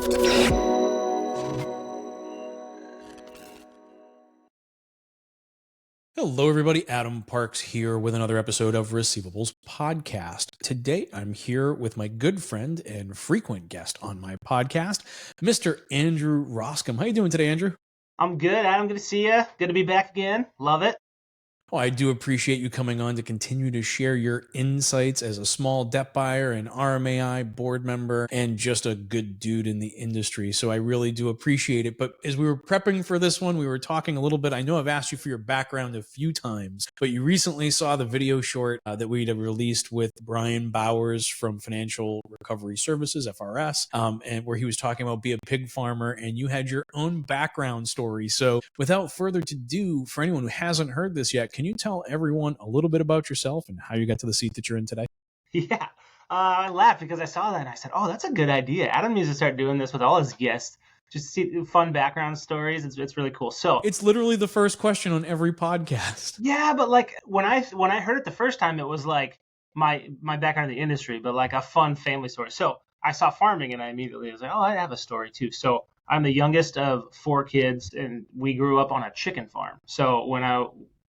Hello, everybody. Adam Parks here with another episode of Receivables Podcast. Today, I'm here with my good friend and frequent guest on my podcast, Mr. Andrew Roskam. How you doing today, Andrew? I'm good, Adam. Good to see you. Good to be back again. Love it. Oh, I do appreciate you coming on to continue to share your insights as a small debt buyer, an RMAI board member, and just a good dude in the industry. So I really do appreciate it. But as we were prepping for this one, we were talking a little bit. I know I've asked you for your background a few times, but you recently saw the video short that we'd have released with Brian Bowers from Financial Recovery Services, FRS, and where he was talking about be a pig farmer, and you had your own background story. So without further ado, for anyone who hasn't heard this yet, can you tell everyone a little bit about yourself and how you got to the seat that you're in today? Yeah. I laughed because I saw that and I said, oh, that's a good idea. Adam needs to start doing this with all his guests. Just see fun background stories. It's really cool. So it's literally the first question on every podcast. Yeah, but like when I heard it the first time, it was like my background in the industry, but like a fun family story. So I saw farming and I immediately was like, oh, I have a story too. So I'm the youngest of 4 kids and we grew up on a chicken farm. So when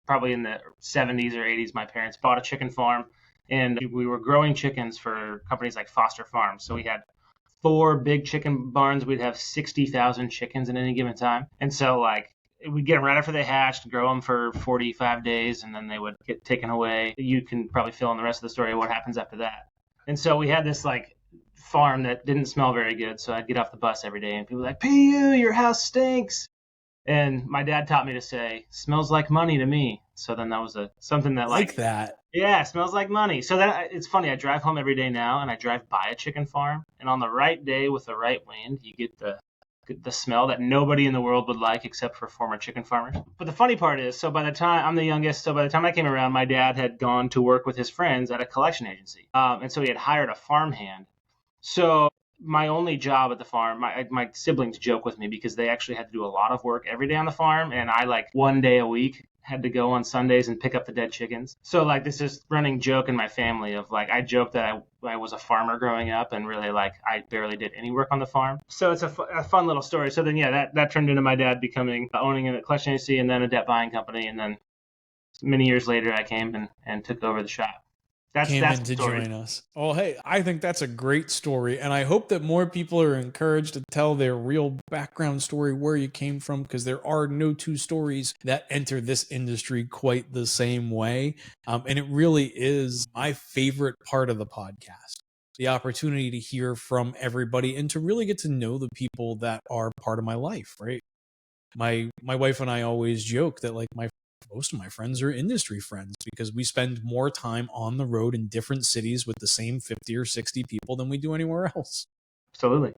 probably in the 70s or 80s, my parents bought a chicken farm and we were growing chickens for companies like Foster Farms. So we had 4 big chicken barns. We'd have 60,000 chickens at any given time. And so like we'd get them right after they hatched, grow them for 45 days, and then they would get taken away. You can probably fill in the rest of the story of what happens after that. And so we had this like farm that didn't smell very good. So I'd get off the bus every day and people were like, PU, your house stinks. And my dad taught me to say, smells like money to me. So then that was something that like that. Yeah, smells like money. So then it's funny. I drive home every day now and I drive by a chicken farm. And on the right day with the right wind, you get the smell that nobody in the world would like except for former chicken farmers. But the funny part is, so by the time I'm the youngest, so by the time I came around, my dad had gone to work with his friends at a collection agency. And so he had hired a farmhand. So my only job at the farm, my siblings joke with me because they actually had to do a lot of work every day on the farm. And I like one day a week had to go on Sundays and pick up the dead chickens. So like this is running joke in my family of like, I joke that I was a farmer growing up and really like I barely did any work on the farm. So it's a fun little story. So then, yeah, that turned into my dad owning a collection agency and then a debt buying company. And then many years later, I came and took over the shop. That's to join us. Oh, hey, I think that's a great story. And I hope that more people are encouraged to tell their real background story, where you came from, because there are no 2 stories that enter this industry quite the same way. And it really is my favorite part of the podcast, the opportunity to hear from everybody and to really get to know the people that are part of my life, right? My wife and I always joke that like most of my friends are industry friends because we spend more time on the road in different cities with the same 50 or 60 people than we do anywhere else. Absolutely.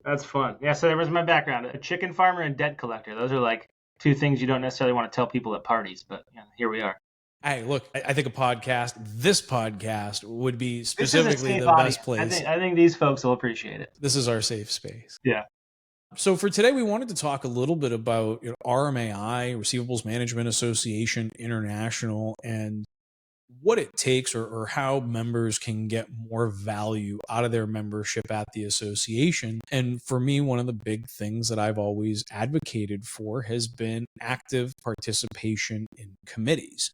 That's fun. Yeah, so there was my background. A chicken farmer and debt collector. Those are like 2 things you don't necessarily want to tell people at parties, but yeah, here we are. Hey, look, I think this podcast would be specifically the best place. I think these folks will appreciate it. This is our safe space. Yeah. So for today, we wanted to talk a little bit about RMAI, Receivables Management Association International, and what it takes or how members can get more value out of their membership at the association. And for me, one of the big things that I've always advocated for has been active participation in committees.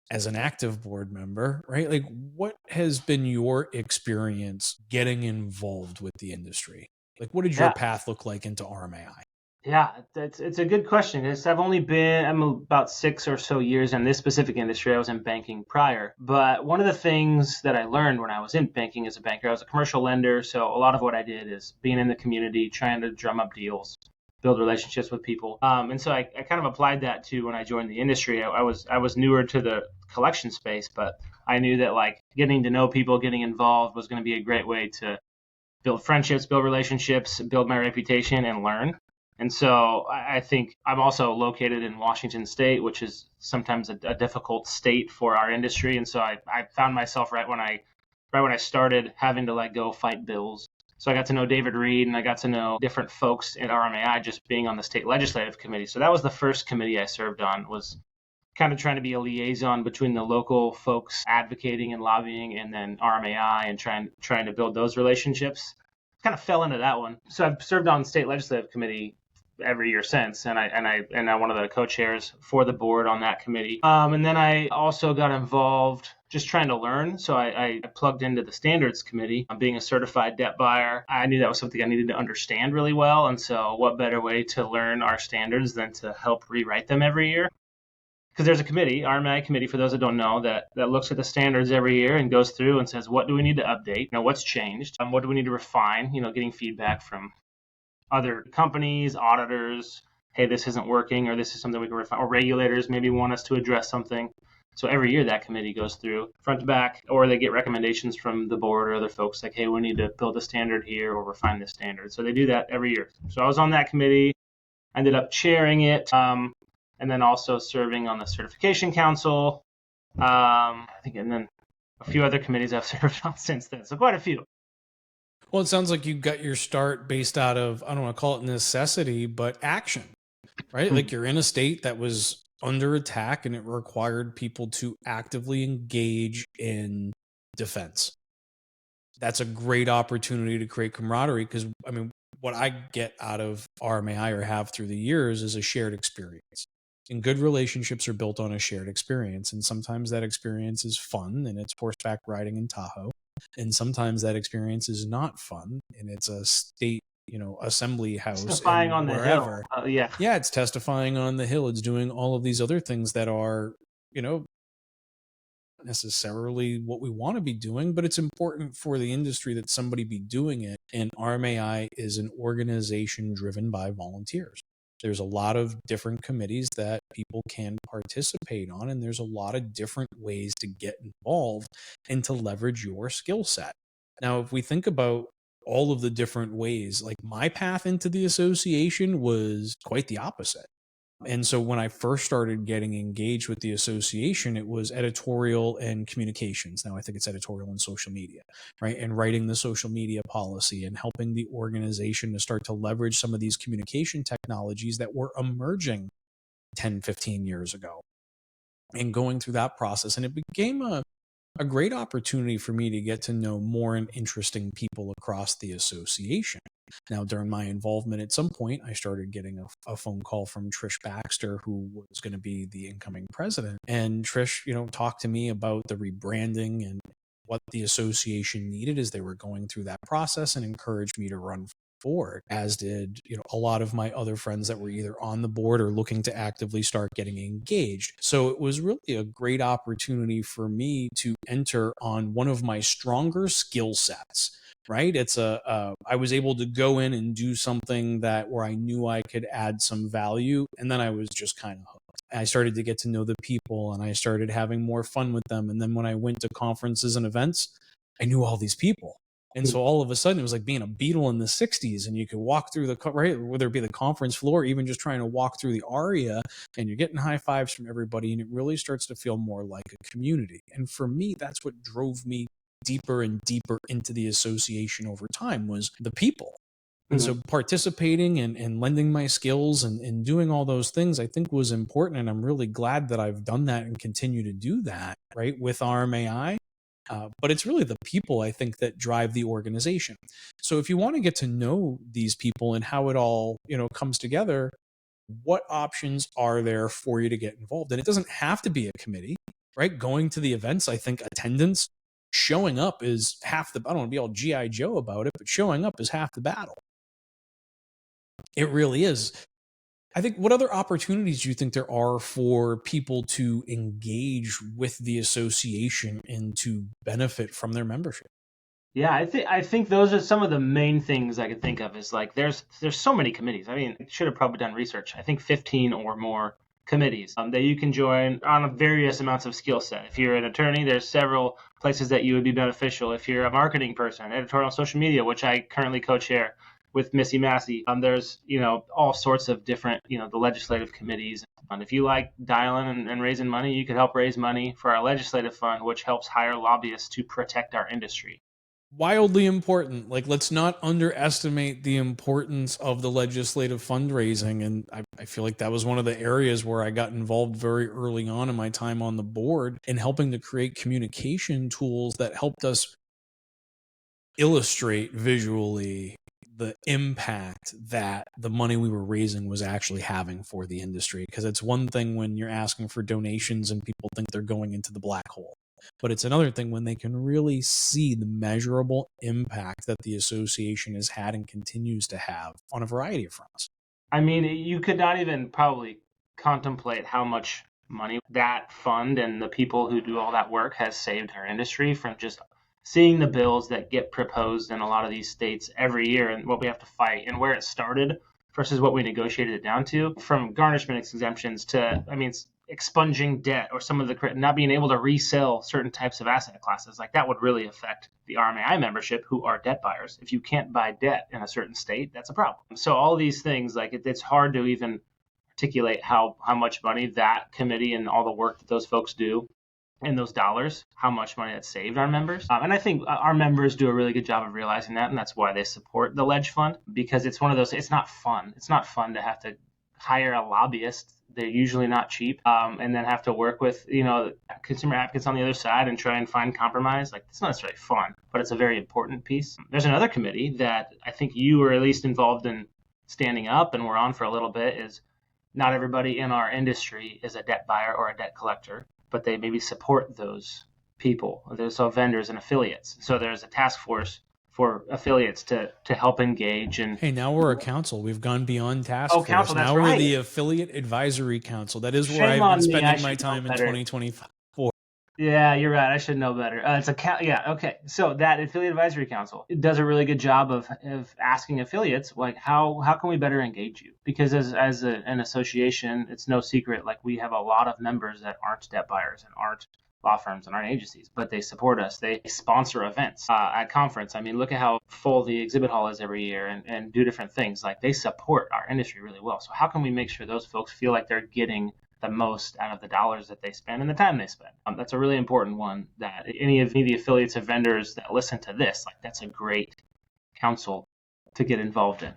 As an active board member, right? Like, what has been your experience getting involved with the industry? Like, what did your path look like into RMAI? Yeah, it's a good question. I'm about 6 or so years in this specific industry. I was in banking prior. But one of the things that I learned when I was in banking as a banker, I was a commercial lender. So a lot of what I did is being in the community, trying to drum up deals, build relationships with people. And so I kind of applied that to when I joined the industry. I was newer to the collection space, but I knew that like getting to know people, getting involved was going to be a great way to build friendships, build relationships, build my reputation, and learn. And so I think I'm also located in Washington State, which is sometimes a difficult state for our industry. And so I found myself right when I started having to like go fight bills. So I got to know David Reed and I got to know different folks at RMAI just being on the state legislative committee. So that was the first committee I served on, was kind of trying to be a liaison between the local folks advocating and lobbying and then RMAI and trying to build those relationships. kind of fell into that one. So I've served on state legislative committee every year since, and I'm one of the co-chairs for the board on that committee. And then I also got involved just trying to learn. So I plugged into the standards committee. Being a certified debt buyer, I knew that was something I needed to understand really well. And so what better way to learn our standards than to help rewrite them every year? Because there's a committee, RMAI committee, for those that don't know, that looks at the standards every year and goes through and says, what do we need to update? What's changed? What do we need to refine? Getting feedback from other companies, auditors. Hey, this isn't working, or this is something we can refine. Or regulators maybe want us to address something. So every year that committee goes through front to back, or they get recommendations from the board or other folks like, hey, we need to build a standard here or refine this standard. So they do that every year. So I was on that committee, ended up chairing it. And then also serving on the certification council, I think, and then a few other committees I've served on since then. So quite a few. Well, it sounds like you got your start based out of, I don't want to call it necessity, but action, right? Like you're in a state that was under attack and it required people to actively engage in defense. That's a great opportunity to create camaraderie because, I mean, what I get out of RMAI or have through the years is a shared experience. And good relationships are built on a shared experience. And sometimes that experience is fun and it's horseback riding in Tahoe. And sometimes that experience is not fun and it's a state, assembly house. Testifying on wherever. The hill. Yeah, it's testifying on the Hill. It's doing all of these other things that are, necessarily what we want to be doing, but it's important for the industry that somebody be doing it. And RMAI is an organization driven by volunteers. There's a lot of different committees that people can participate on, and there's a lot of different ways to get involved and to leverage your skill set. Now, if we think about all of the different ways, like my path into the association was quite the opposite. And so when I first started getting engaged with the association, it was editorial and communications. Now I think it's editorial and social media, right? And writing the social media policy and helping the organization to start to leverage some of these communication technologies that were emerging 10, 15 years ago and going through that process. And it became a great opportunity for me to get to know more and interesting people across the association. Now, during my involvement, at some point, I started getting a phone call from Trish Baxter, who was going to be the incoming president. And Trish, talked to me about the rebranding and what the association needed as they were going through that process and encouraged me to run forward, as did a lot of my other friends that were either on the board or looking to actively start getting engaged. So it was really a great opportunity for me to enter on one of my stronger skill sets. Right? It's I was able to go in and do something where I knew I could add some value. And then I was just kind of hooked. I started to get to know the people and I started having more fun with them. And then when I went to conferences and events, I knew all these people. And so all of a sudden it was like being a Beatle in the 60s, and you could walk through right, whether it be the conference floor, or even just trying to walk through the aria, and you're getting high fives from everybody. And it really starts to feel more like a community. And for me, that's what drove me deeper and deeper into the association over time, was the people. And so participating and lending my skills and doing all those things, I think was important. And I'm really glad that I've done that and continue to do that, right, with RMAI. But it's really the people, I think, that drive the organization. So if you want to get to know these people and how it all, comes together, what options are there for you to get involved? And it doesn't have to be a committee, right? Going to the events, I think attendance, showing up is half the, I don't want to be all G.I. Joe about it, but showing up is half the battle. It really is. I think, what other opportunities do you think there are for people to engage with the association and to benefit from their membership? Yeah, I think those are some of the main things I could think of. Is like there's so many committees. I mean, I should have probably done research. I think 15 or more committees that you can join on various amounts of skill set. If you're an attorney, there's several places that you would be beneficial. If you're a marketing person, editorial social media, which I currently co-chair with Missy Massey, there's all sorts of different the legislative committees. And if you like dialing and raising money, you could help raise money for our legislative fund, which helps hire lobbyists to protect our industry. Wildly important. Like, let's not underestimate the importance of the legislative fundraising. And I feel like that was one of the areas where I got involved very early on in my time on the board in helping to create communication tools that helped us illustrate visually the impact that the money we were raising was actually having for the industry. Because it's one thing when you're asking for donations and people think they're going into the black hole, but it's another thing when they can really see the measurable impact that the association has had and continues to have on a variety of fronts. I mean, you could not even probably contemplate how much money that fund and the people who do all that work has saved our industry from just seeing the bills that get proposed in a lot of these states every year and what we have to fight and where it started versus what we negotiated it down to, from garnishment exemptions to, I mean, expunging debt or some of the not being able to resell certain types of asset classes. Like that would really affect the RMAI membership, who are debt buyers. If you can't buy debt in a certain state, that's a problem. So all these things, like it's hard to even articulate how much money that committee and all the work that those folks do and those dollars, how much money that saved our members. And I think our members do a really good job of realizing that, and that's why they support the Ledge Fund, because it's one of those, it's not fun. It's not fun to have to hire a lobbyist. They're usually not cheap, and then have to work with, consumer advocates on the other side and try and find compromise. Like, it's not necessarily fun, but it's a very important piece. There's another committee that I think you were at least involved in standing up and we're on for a little bit, is not everybody in our industry is a debt buyer or a debt collector, but they maybe support those people. There's vendors and affiliates. So there's a task force for affiliates to help engage. And hey, now we're a council. We've gone beyond task force. Council, that's now right. We're the Affiliate Advisory Council. That is where I've been spending my time in 2024. Yeah, you're right. I should know better. Okay. So that Affiliate Advisory Council, it does a really good job of asking affiliates, like, how can we better engage you? Because as an association, it's no secret, like, we have a lot of members that aren't debt buyers and aren't law firms and aren't agencies, but they support us. They sponsor events at conference. I mean, look at how full the exhibit hall is every year and do different things. Like, they support our industry really well. So how can we make sure those folks feel like they're getting the most out of the dollars that they spend and the time they spend? That's a really important one, that any of the affiliates of vendors that listen to this, like, that's a great council to get involved in.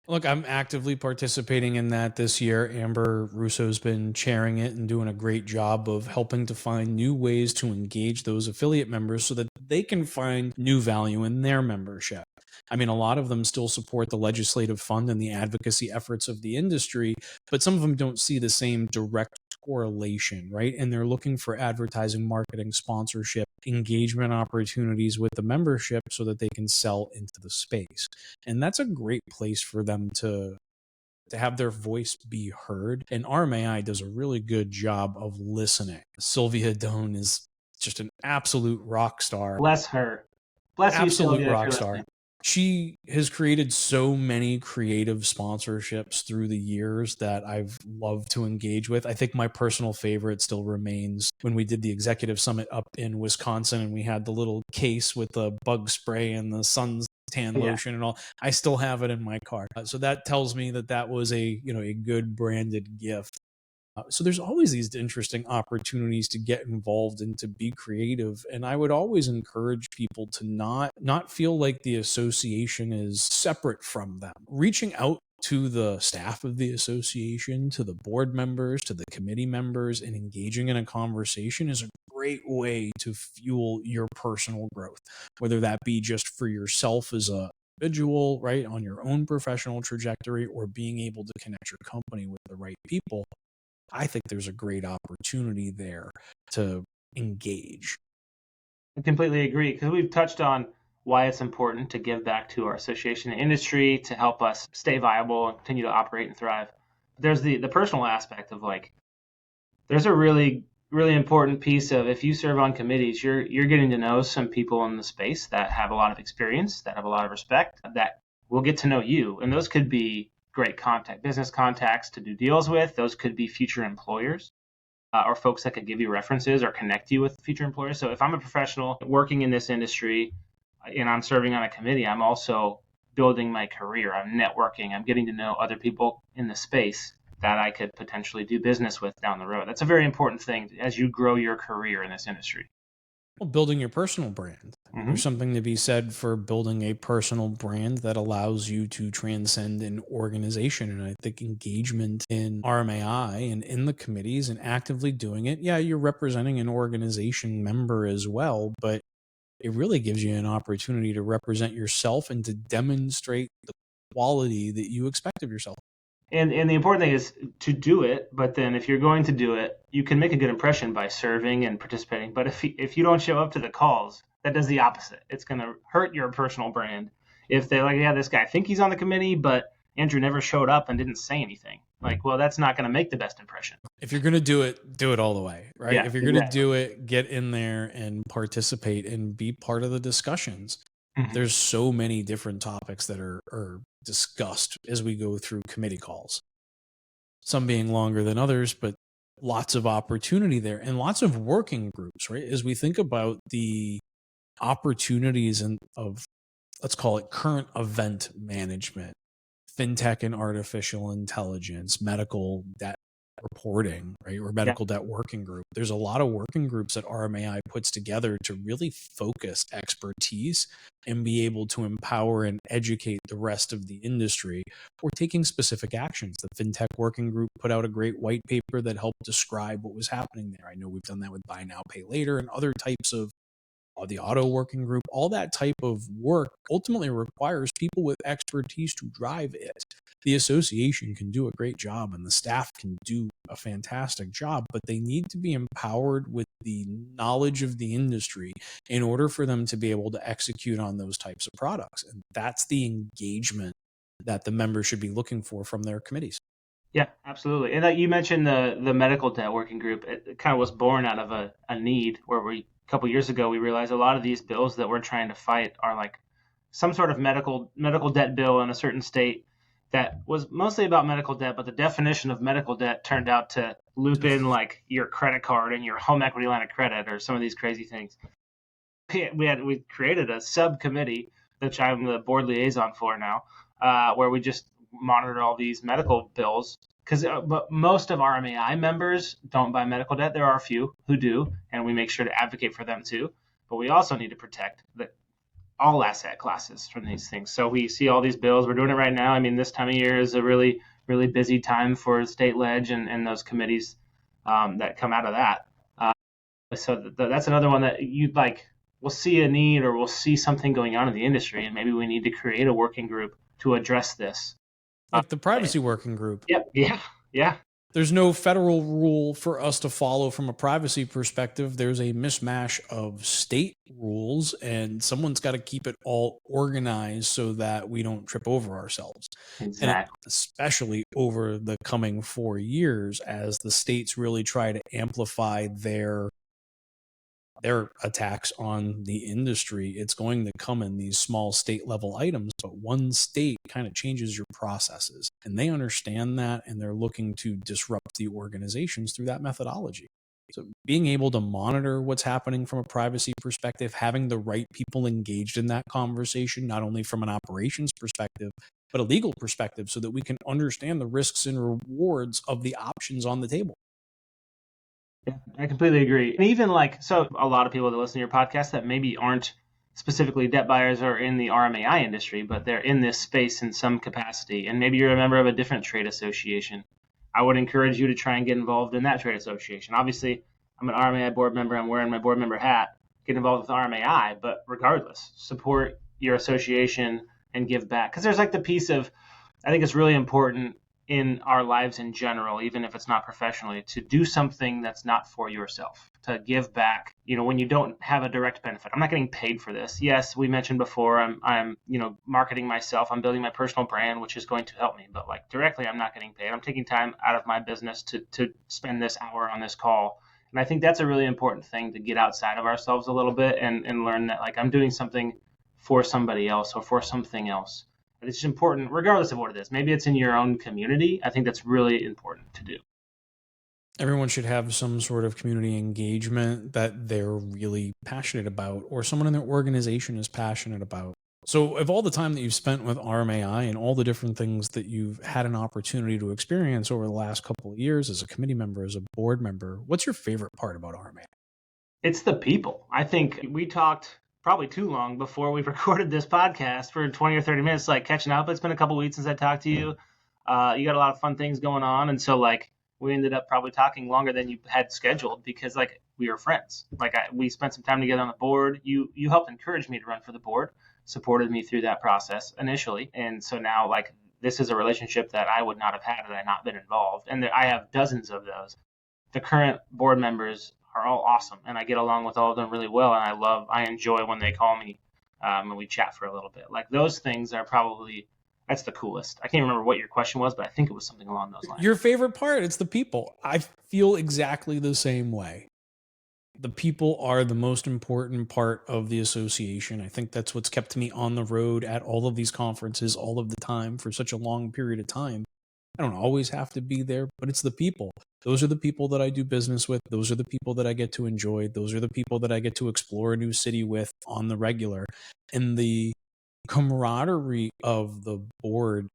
Look, I'm actively participating in that this year. Amber Russo's been chairing it and doing a great job of helping to find new ways to engage those affiliate members so that they can find new value in their membership. I mean, a lot of them still support the legislative fund and the advocacy efforts of the industry, but some of them don't see the same direct correlation, right? And they're looking for advertising, marketing, sponsorship, engagement opportunities with the membership so that they can sell into the space. And that's a great place for them to have their voice be heard. And RMAI does a really good job of listening. Sylvia Doan is just an absolute rock star. Bless her. Bless you, absolute Sylvia, rock star. She has created so many creative sponsorships through the years that I've loved to engage with. I think my personal favorite still remains when we did the executive summit up in Wisconsin and we had the little case with the bug spray and the suntan lotion and all. I still have it in my car. So that tells me that was a good branded gift. So there's always these interesting opportunities to get involved and to be creative. And I would always encourage people to not feel like the association is separate from them. Reaching out to the staff of the association, to the board members, to the committee members, and engaging in a conversation is a great way to fuel your personal growth, whether that be just for yourself as a individual, right, on your own professional trajectory, or being able to connect your company with the right people. I think there's a great opportunity there to engage. I completely agree, because we've touched on why it's important to give back to our association and industry to help us stay viable and continue to operate and thrive. There's the personal aspect of, like, there's a really, really important piece of, if you serve on committees, you're getting to know some people in the space that have a lot of experience, that have a lot of respect, that will get to know you. And those could be great business contacts to do deals with. Those could be future employers or folks that could give you references or connect you with future employers. So if I'm a professional working in this industry and I'm serving on a committee, I'm also building my career. I'm networking. I'm getting to know other people in the space that I could potentially do business with down the road. That's a very important thing as you grow your career in this industry. Well, building your personal brand. Mm-hmm. There's something to be said for building a personal brand that allows you to transcend an organization. And I think engagement in RMAI and in the committees and actively doing it, yeah, you're representing an organization member as well, but it really gives you an opportunity to represent yourself and to demonstrate the quality that you expect of yourself. And the important thing is to do it, but then if you're going to do it, you can make a good impression by serving and participating. But if you don't show up to the calls, that does the opposite. It's going to hurt your personal brand. If they're like, yeah, this guy, I think he's on the committee, but Andrew never showed up and didn't say anything. Like, well, that's not going to make the best impression. If you're going to do it all the way, right? Yeah, if you're going to do it, get in there and participate and be part of the discussions. Mm-hmm. There's so many different topics that are discussed as we go through committee calls, some being longer than others, but lots of opportunity there and lots of working groups, right? As we think about the opportunities of, let's call it current event management, fintech and artificial intelligence, medical debt reporting, right? Or medical debt working group. There's a lot of working groups that RMAI puts together to really focus expertise and be able to empower and educate the rest of the industry or taking specific actions. The fintech working group put out a great white paper that helped describe what was happening there. I know we've done that with buy now, pay later and other types of the auto working group. All that type of work ultimately requires people with expertise to drive it. The association can do a great job and the staff can do a fantastic job, but they need to be empowered with the knowledge of the industry in order for them to be able to execute on those types of products. And that's the engagement that the members should be looking for from their committees. Yeah, absolutely. And you mentioned the medical debt working group. It kind of was born out of a need where a couple years ago, we realized a lot of these bills that we're trying to fight are like some sort of medical debt bill in a certain state that was mostly about medical debt, but the definition of medical debt turned out to loop in like your credit card and your home equity line of credit or some of these crazy things. We created a subcommittee, which I'm the board liaison for now, where we just monitor all these medical bills. Because most of RMAI members don't buy medical debt. There are a few who do, and we make sure to advocate for them too. But we also need to protect all asset classes from these things. So we see all these bills. We're doing it right now. I mean, this time of year is a really, really busy time for state ledge and those committees that come out of that. So that's another one that you'd like. We'll see a need or we'll see something going on in the industry, and maybe we need to create a working group to address this. Like the privacy working group. Yep. Yeah. There's no federal rule for us to follow from a privacy perspective. There's a mishmash of state rules, and someone's got to keep it all organized so that we don't trip over ourselves. Exactly. And especially over the coming 4 years as the states really try to amplify their attacks on the industry, it's going to come in these small state level items, but one state kind of changes your processes, and they understand that, and they're looking to disrupt the organizations through that methodology. So being able to monitor what's happening from a privacy perspective, having the right people engaged in that conversation, not only from an operations perspective, but a legal perspective, so that we can understand the risks and rewards of the options on the table. Yeah, I completely agree. And even so a lot of people that listen to your podcast that maybe aren't specifically debt buyers or in the RMAI industry, but they're in this space in some capacity. And maybe you're a member of a different trade association. I would encourage you to try and get involved in that trade association. Obviously, I'm an RMAI board member. I'm wearing my board member hat. Get involved with RMAI, but regardless, support your association and give back. Because there's the piece of, I think it's really important in our lives in general, even if it's not professionally, to do something that's not for yourself, to give back, when you don't have a direct benefit. I'm not getting paid for this. Yes, we mentioned before, I'm marketing myself. I'm building my personal brand, which is going to help me. But directly, I'm not getting paid. I'm taking time out of my business to spend this hour on this call. And I think that's a really important thing, to get outside of ourselves a little bit and learn that I'm doing something for somebody else or for something else. It's just important, regardless of what it is. Maybe it's in your own community. I think that's really important to do. Everyone should have some sort of community engagement that they're really passionate about, or someone in their organization is passionate about. So of all the time that you've spent with RMAI and all the different things that you've had an opportunity to experience over the last couple of years as a committee member, as a board member, what's your favorite part about RMAI? It's the people. I think we talked probably too long before we recorded this podcast for 20 or 30 minutes, catching up. It's been a couple of weeks since I talked to you. You got a lot of fun things going on. And so we ended up probably talking longer than you had scheduled because we are friends. Like we spent some time together on the board. You helped encourage me to run for the board, supported me through that process initially, and so now like this is a relationship that I would not have had had I not been involved. And I have dozens of those. The current board members are all awesome, and I get along with all of them really well. And I enjoy when they call me and we chat for a little bit. Like those things are probably that's the coolest. I can't remember what your question was, but I think it was something along those lines. Your favorite part? It's the people. I feel exactly the same way. The people are the most important part of the association. I think that's what's kept me on the road at all of these conferences all of the time for such a long period of time. I don't always have to be there, but it's the people. Those are the people that I do business with. Those are the people that I get to enjoy. Those are the people that I get to explore a new city with on the regular. And the camaraderie of the board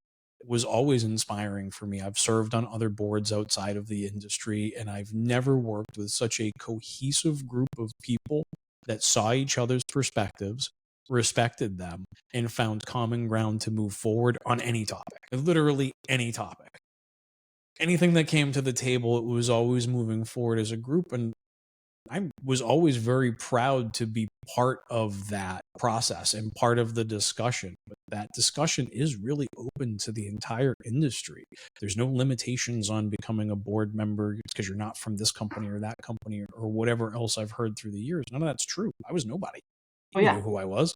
was always inspiring for me. I've served on other boards outside of the industry, and I've never worked with such a cohesive group of people that saw each other's perspectives, respected them, and found common ground to move forward on any topic, literally any topic. Anything that came to the table, it was always moving forward as a group. And I was always very proud to be part of that process and part of the discussion. But that discussion is really open to the entire industry. There's no limitations on becoming a board member because you're not from this company or that company or whatever else I've heard through the years. None of that's true. I was nobody. You knew who I was.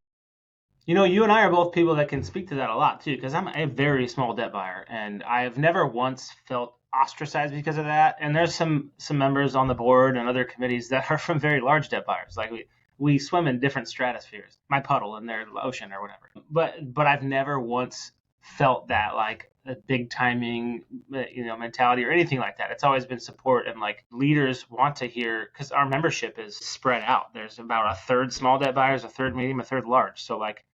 You know, you and I are both people that can speak to that a lot too, because I'm a very small debt buyer, and I've never once felt ostracized because of that. And there's some members on the board and other committees that are from very large debt buyers. Like we swim in different stratospheres, my puddle and their ocean or whatever. But I've never once felt that like a big timing, mentality or anything like that. It's always been support, and like leaders want to hear, because our membership is spread out. There's about a third small debt buyers, a third medium, a third large. So like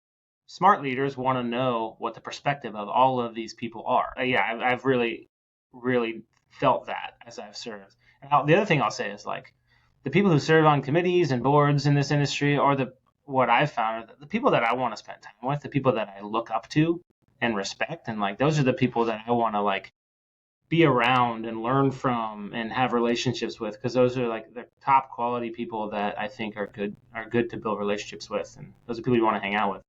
smart leaders want to know what the perspective of all of these people are. I've really, really felt that as I've served. And the other thing I'll say is like the people who serve on committees and boards in this industry are what I've found are the people that I want to spend time with, the people that I look up to and respect. And like those are the people that I want to like be around and learn from and have relationships with, because those are like the top quality people that I think are good to build relationships with. And those are people you want to hang out with.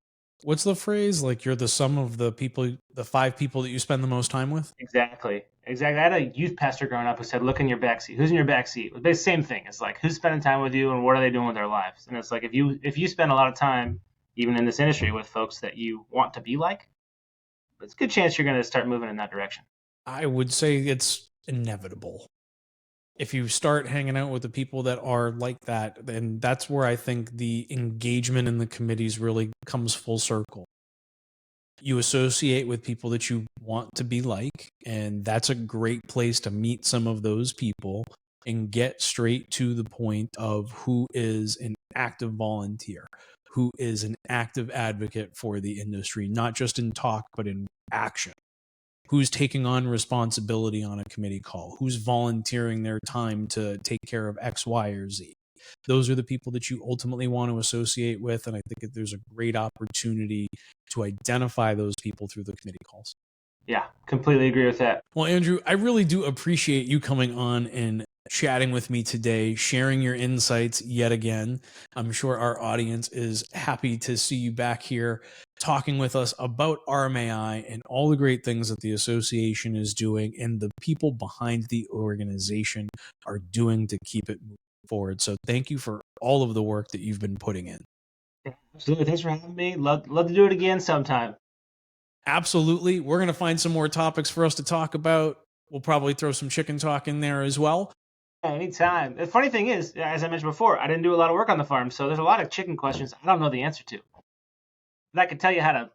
What's the phrase? Like you're the sum of the people, the 5 people that you spend the most time with? Exactly. I had a youth pastor growing up who said, look in your backseat. Who's in your backseat? It's the same thing. It's like, who's spending time with you and what are they doing with their lives? And it's like, if you spend a lot of time, even in this industry, with folks that you want to be like, it's a good chance you're going to start moving in that direction. I would say it's inevitable. If you start hanging out with the people that are like that, then that's where I think the engagement in the committees really comes full circle. You associate with people that you want to be like, and that's a great place to meet some of those people and get straight to the point of who is an active volunteer, who is an active advocate for the industry, not just in talk, but in action. Who's taking on responsibility on a committee call, who's volunteering their time to take care of X, Y, or Z. Those are the people that you ultimately want to associate with, and I think that there's a great opportunity to identify those people through the committee calls. Yeah, completely agree with that. Well, Andrew, I really do appreciate you coming on and chatting with me today, sharing your insights yet again. I'm sure our audience is happy to see you back here talking with us about RMAI and all the great things that the association is doing and the people behind the organization are doing to keep it moving forward. So thank you for all of the work that you've been putting in. Absolutely. Thanks for having me. Love to do it again sometime. Absolutely. We're going to find some more topics for us to talk about. We'll probably throw some chicken talk in there as well. Anytime. The funny thing is, as I mentioned before, I didn't do a lot of work on the farm, so there's a lot of chicken questions I don't know the answer to. But I could tell you how to,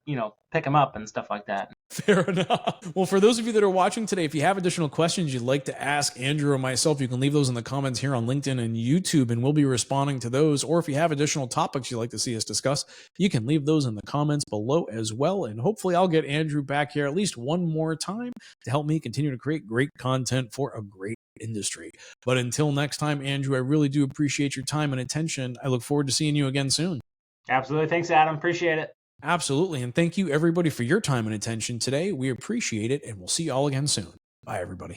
pick them up and stuff like that. Fair enough. Well, for those of you that are watching today, if you have additional questions you'd like to ask Andrew or myself, you can leave those in the comments here on LinkedIn and YouTube, and we'll be responding to those. Or if you have additional topics you'd like to see us discuss, you can leave those in the comments below as well. And hopefully I'll get Andrew back here at least one more time to help me continue to create great content for a great industry. But until next time, Andrew, I really do appreciate your time and attention. I look forward to seeing you again soon. Absolutely. Thanks, Adam. Appreciate it. Absolutely. And thank you, everybody, for your time and attention today. We appreciate it, and we'll see you all again soon. Bye, everybody.